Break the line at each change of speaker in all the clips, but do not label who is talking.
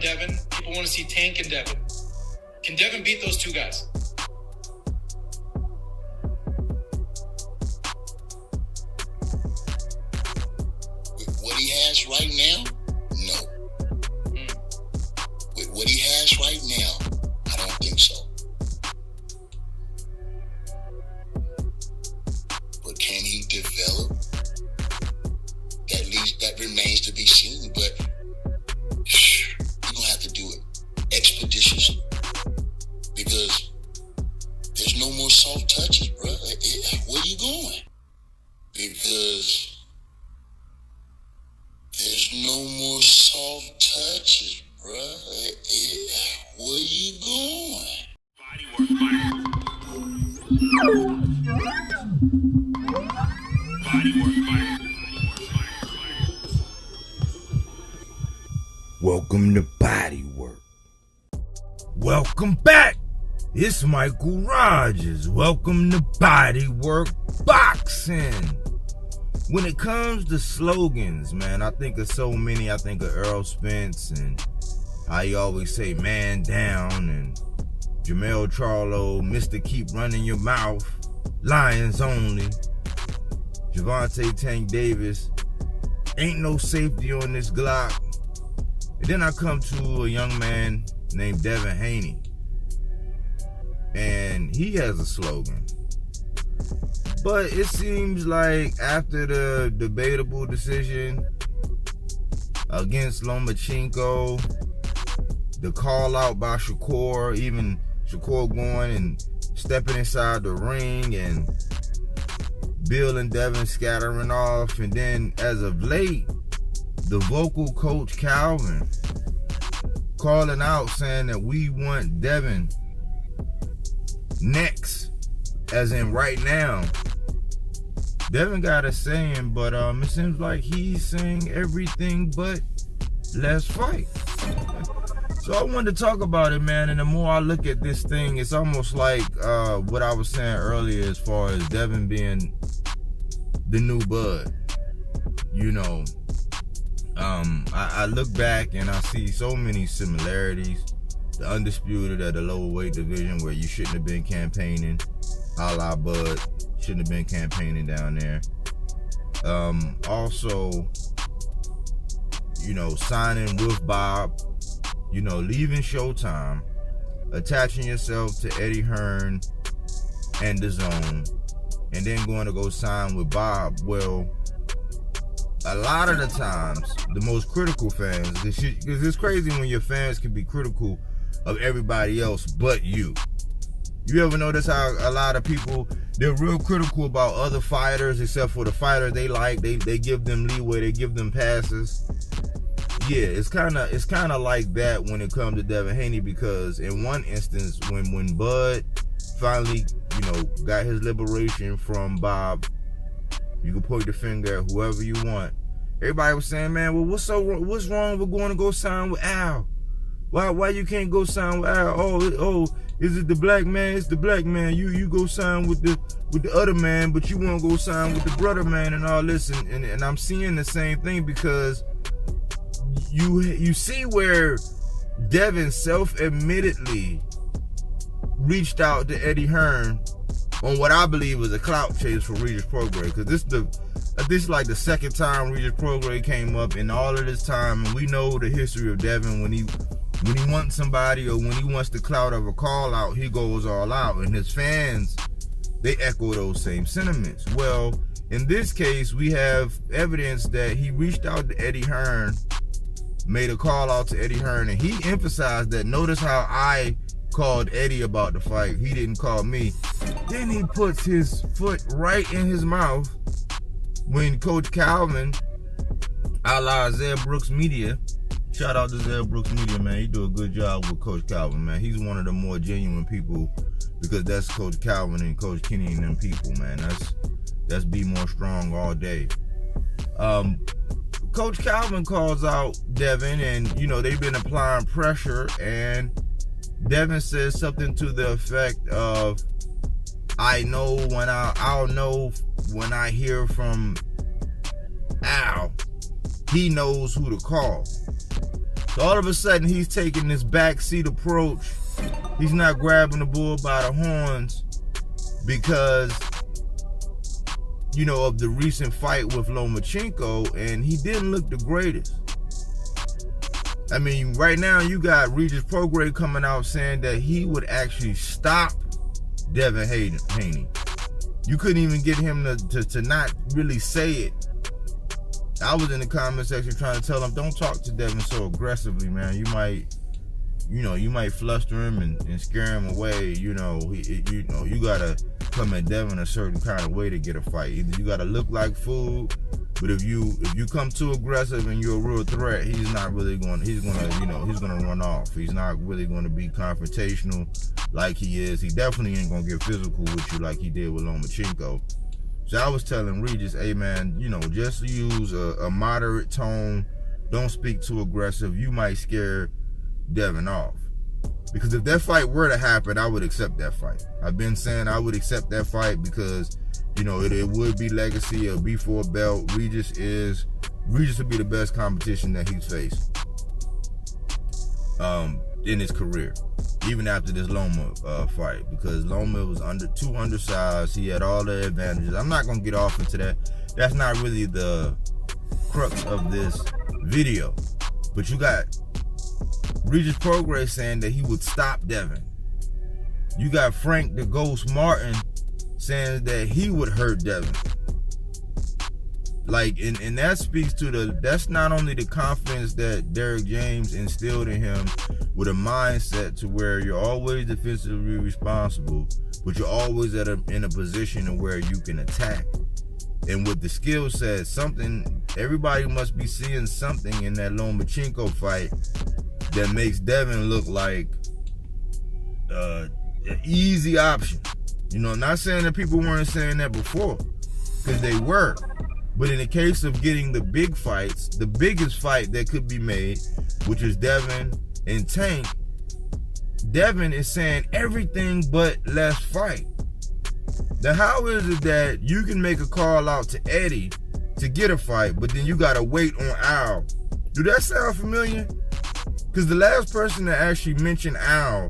and Devin. People want to see Tank and Devin. Can Devin beat those two guys?
With what he has right now, no. With what he has right now, I don't think so. But can he develop? That remains to be seen, but you're gonna have to do it expeditiously because there's no more soft touches, bro. Where you going? Because there's no more soft touches, bro. Where you going?
BodyWork.
Welcome to BodyWork. Welcome back. It's Michael Rogers. Welcome to BodyWorkBoxing. When it comes to slogans, man, I think of so many. I think of Earl Spence and how he always say man down, and Jamel Charlo, Mr. Keep Running Your Mouth, Lions Only, Javante Tank Davis, ain't no safety on this Glock. And then I come to a young man named Devin Haney, and he has a slogan. But it seems like after the debatable decision against Lomachenko, the call out by Shakur, even Shakur going and stepping inside the ring, and Bill and Devin scattering off, and then as of late, the vocal coach Calvin calling out saying that we want Devin next, as in right now. Devin got a saying, but it seems like he's saying everything but let's fight. So I wanted to talk about it, man, and the more I look at this thing, it's almost like what I was saying earlier as far as Devin being the new Bud. You know, I look back and I see so many similarities. The undisputed at the lower weight division where you shouldn't have been campaigning, a la Bud, shouldn't have been campaigning down there. Also, you know, signing with Bob, you know, leaving Showtime, attaching yourself to Eddie Hearn and The Zone, and then going to go sign with Bob. Well, a lot of the times, the most critical fans, because it's crazy when your fans can be critical of everybody else but you. You ever notice how a lot of people, they're real critical about other fighters except for the fighter they like. They give them leeway, they give them passes. Yeah, it's kind of like that when it comes to Devin Haney, because in one instance, when Bud finally, you know, got his liberation from Bob, you can point the finger at whoever you want. Everybody was saying, man, well, what's wrong with going to go sign with Al? Why you can't go sign with Al? Oh, is it the black man? It's the black man. You go sign with the other man, but you won't go sign with the brother man and all this. And I'm seeing the same thing, because you see where Devin self-admittedly reached out to Eddie Hearn on what I believe was a clout chase for Regis Prograis, because this is like the second time Regis Prograis came up in all of this time, and we know the history of Devin. When he wants somebody, or when he wants the clout of a call out, he goes all out, and his fans, they echo those same sentiments. Well, in this case, we have evidence that he reached out to Eddie Hearn, made a call out to Eddie Hearn, and he emphasized that. Notice how I called Eddie about the fight. He didn't call me. Then he puts his foot right in his mouth when Coach Calvin, a la Zeb Brooks Media, shout out to Zeb Brooks Media, man. He do a good job with Coach Calvin, man. He's one of the more genuine people, because that's Coach Calvin and Coach Kenny and them people, man. That's Be More Strong all day. Coach Calvin calls out Devin, and you know they've been applying pressure, and Devin says something to the effect of, I'll know when I hear from Al, he knows who to call. So all of a sudden, he's taking this backseat approach. He's not grabbing the bull by the horns because, you know, of the recent fight with Lomachenko, and he didn't look the greatest. I mean, right now you got Regis Prograis coming out saying that he would actually stop Devin Haney. You couldn't even get him to not really say it. I was in the comment section trying to tell him, don't talk to Devin so aggressively, man. You might fluster him and scare him away. You gotta come at Devin a certain kind of way to get a fight. Either you gotta look like food, but if you come too aggressive and you're a real threat, he's gonna run off. He's not really gonna be confrontational like he is. He definitely ain't gonna get physical with you like he did with Lomachenko. So I was telling Regis, hey man, just use a moderate tone. Don't speak too aggressive. You might scare Devin off. Because if that fight were to happen, I would accept that fight. I've been saying I would accept that fight because, it would be legacy, it'll be for a belt. Regis would be the best competition that he's faced in his career. Even after this Loma fight, because Loma was too undersized. He had all the advantages. I'm not gonna get off into that. That's not really the crux of this video. But you got Regis Prograis saying that he would stop Devin. You got Frank the Ghost Martin saying that he would hurt Devin. And that speaks to that's not only the confidence that Derrick James instilled in him with a mindset to where you're always defensively responsible, but you're always in a position where you can attack. And with the skill set, everybody must be seeing something in that Lomachenko fight that makes Devin look like an easy option. I'm not saying that people weren't saying that before, because they were. But in the case of getting the big fights, the biggest fight that could be made, which is Devin and Tank, Devin is saying everything but let's fight. Now, how is it that you can make a call out to Eddie to get a fight, but then you gotta wait on Al? Do that sound familiar? Because the last person that actually mentioned Al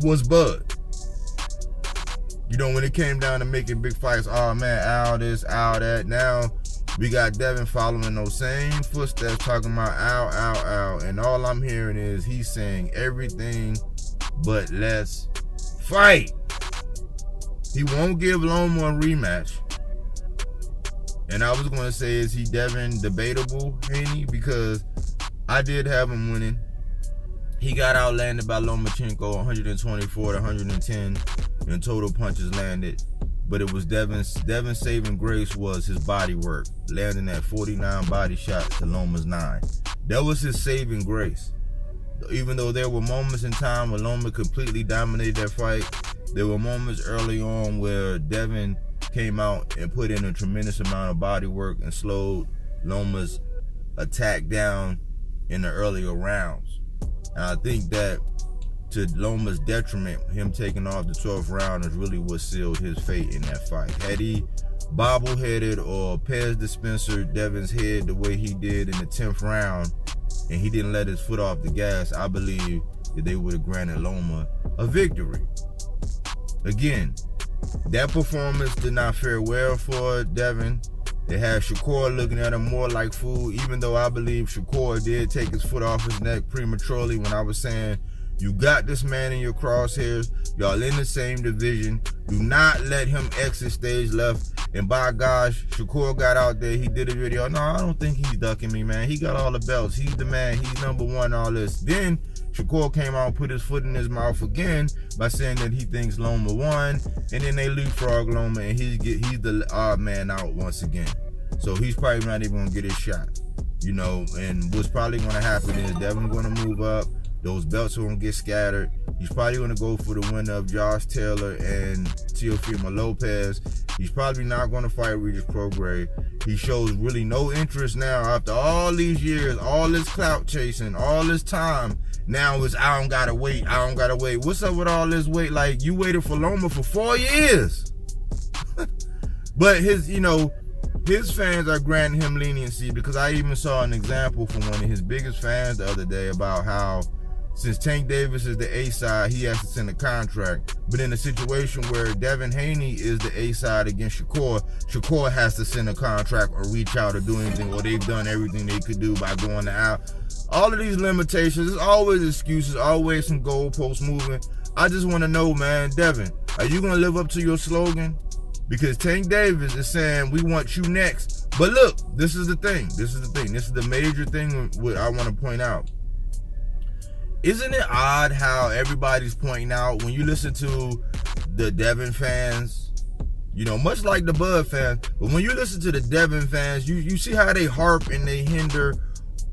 was Bud. When it came down to making big fights, oh man, Al this, Al that. Now we got Devin following those same footsteps, talking about Al. And all I'm hearing is he's saying everything but let's fight. He won't give Loma a rematch. And I was going to say, is he Devin debatable, Haney? Because I did have him winning. He got outlanded by Lomachenko 124 to 110 in total punches landed. But it was Devin's saving grace was his body work, landing at 49 body shots to Loma's 9. That was his saving grace. Even though there were moments in time where Loma completely dominated that fight, there were moments early on where Devin came out and put in a tremendous amount of body work and slowed Loma's attack down in the earlier rounds. And I think that to Loma's detriment, him taking off the 12th round is really what sealed his fate in that fight. Had he bobbleheaded or Pez dispensered Devin's head the way he did in the 10th round, and he didn't let his foot off the gas, I believe that they would have granted Loma a victory. Again, that performance did not fare well for Devin. They had Shakur looking at him more like food, even though I believe Shakur did take his foot off his neck prematurely when I was saying, you got this man in your crosshairs. Y'all in the same division. Do not let him exit stage left. And by gosh, Shakur got out there. He did a video. No, I don't think he's ducking me, man. He got all the belts. He's the man. He's number one, all this. Then Shakur came out and put his foot in his mouth again by saying that he thinks Loma won. And then they leapfrog Loma, and he's the odd man out once again. So he's probably not even going to get his shot. And what's probably going to happen is Devin's going to move up. Those belts are going to get scattered. He's probably going to go for the winner of Josh Taylor and Teofimo Lopez. He's probably not going to fight Regis Prograis. He shows really no interest now after all these years, all this clout chasing, all this time. Now it's, I don't got to wait. What's up with all this wait? Like, you waited for Loma for 4 years. But his his fans are granting him leniency, because I even saw an example from one of his biggest fans the other day about how since Tank Davis is the A side, he has to send a contract. But in a situation where Devin Haney is the A side against Shakur, Shakur has to send a contract or reach out or do anything, or they've done everything they could do by going out. All of these limitations, there's always excuses, always some goalposts moving. I just want to know, man, Devin, are you going to live up to your slogan? Because Tank Davis is saying, we want you next. But look, this is the thing. This is the major thing I want to point out. Isn't it odd how everybody's pointing out, when you listen to the Devin fans, you know, much like the Bud fans, but when you listen to the Devin fans, you see how they harp and they hinder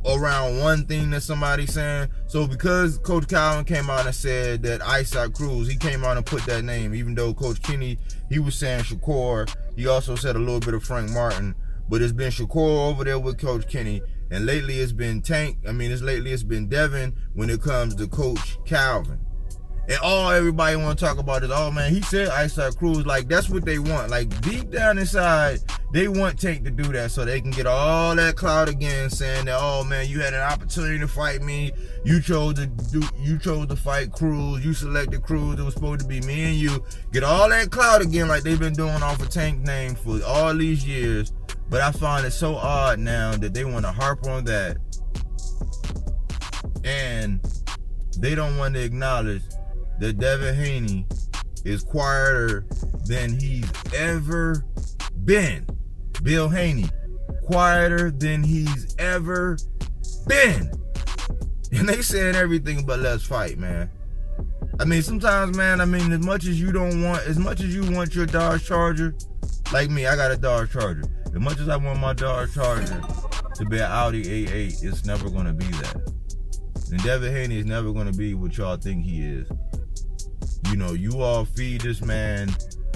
around one thing that somebody's saying. So because Coach Calvin came out and said that Isaac Cruz, he came out and put that name, even though Coach Kenny, he was saying Shakur, he also said a little bit of Frank Martin, but it's been Shakur over there with Coach Kenny, and lately it's been it's been Devin when it comes to Coach Calvin. And all everybody want to talk about is, oh man, he said Isaac Cruz. Like, that's what they want. Like, deep down inside, they want Tank to do that so they can get all that clout again, saying that, oh man, you had an opportunity to fight me. You chose to fight Cruz. You selected Cruz. It was supposed to be me and you. Get all that clout again, like they've been doing off of Tank's name for all these years. But I find it so odd now that they want to harp on that, and they don't want to acknowledge that Devin Haney is quieter than he's ever been. Bill Haney, quieter than he's ever been. And they saying everything but let's fight, man. I mean, sometimes, man, as much as you want your Dodge Charger, like me, I got a Dodge Charger. As much as I want my Dodge Charger to be an Audi A8, it's never going to be that. And Devin Haney is never going to be what y'all think he is. You know, you all feed this man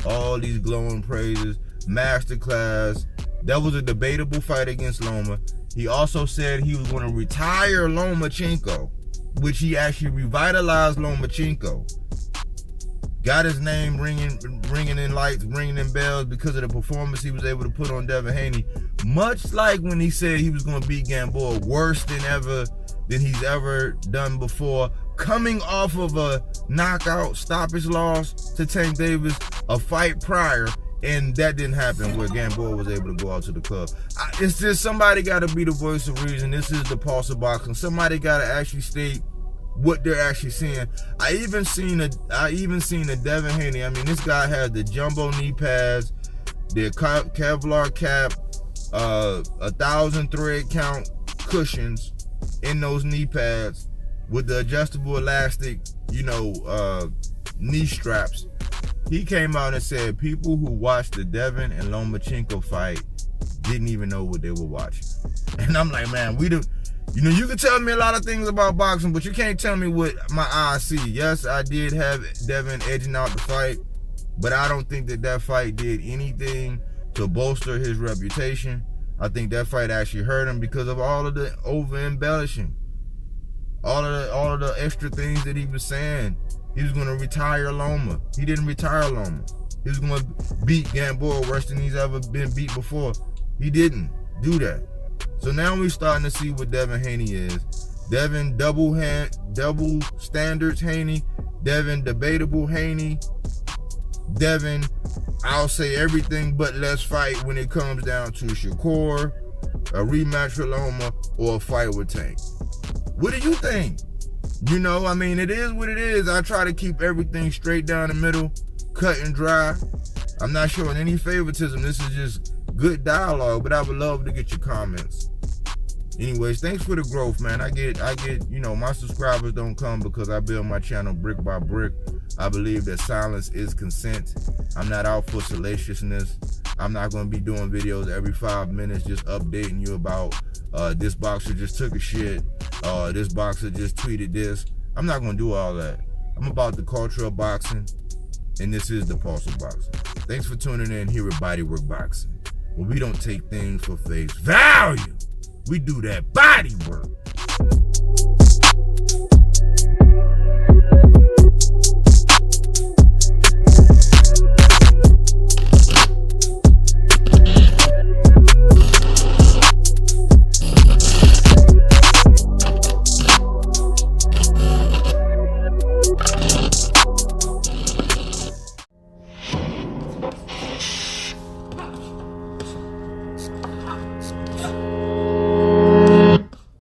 all these glowing praises, masterclass. That was a debatable fight against Loma. He also said he was going to retire Lomachenko, which he actually revitalized Lomachenko. Got his name ringing in lights, ringing in bells because of the performance he was able to put on Devin Haney. Much like when he said he was going to beat Gamboa worse than he's ever done before, coming off of a knockout stoppage loss to Tank Davis a fight prior, and that didn't happen where Gamboa was able to go out to the club. It's just, somebody got to be the voice of reason. This is the Pulse of Boxing. Somebody got to actually state what they're actually seeing. I even seen a Devin Haney. I mean, this guy has the jumbo knee pads, the Kevlar cap, 1,000 thread count cushions in those knee pads with the adjustable elastic, knee straps. He came out and said people who watched the Devin and Lomachenko fight didn't even know what they were watching. And I'm like, man, you can tell me a lot of things about boxing, but you can't tell me what my eyes see. Yes, I did have Devin edging out the fight, but I don't think that fight did anything to bolster his reputation. I think that fight actually hurt him because of all of the over-embellishing. All of the extra things that he was saying. He was going to retire Loma. He didn't retire Loma. He was going to beat Gamboa worse than he's ever been beat before. He didn't do that. So now we're starting to see what Devin Haney is. Devin double standards Haney. Devin debatable Haney. Devin, I'll say everything but let's fight when it comes down to Shakur, a rematch with Loma, or a fight with Tank. What do you think? It is what it is. I try to keep everything straight down the middle, cut and dry. I'm not showing any favoritism. This is just good dialogue, but I would love to get your comments. Anyways, thanks for the growth, man. I get, my subscribers don't come because I build my channel brick by brick. I believe that silence is consent. I'm not out for salaciousness. I'm not going to be doing videos every 5 minutes just updating you about this boxer just took a shit, this boxer just tweeted this. I'm not going to do all that. I'm about the culture of boxing, and this is the Pulse of Boxing. Thanks for tuning in here at BodyWorkBoxing, where we don't take things for face value. We do that body work.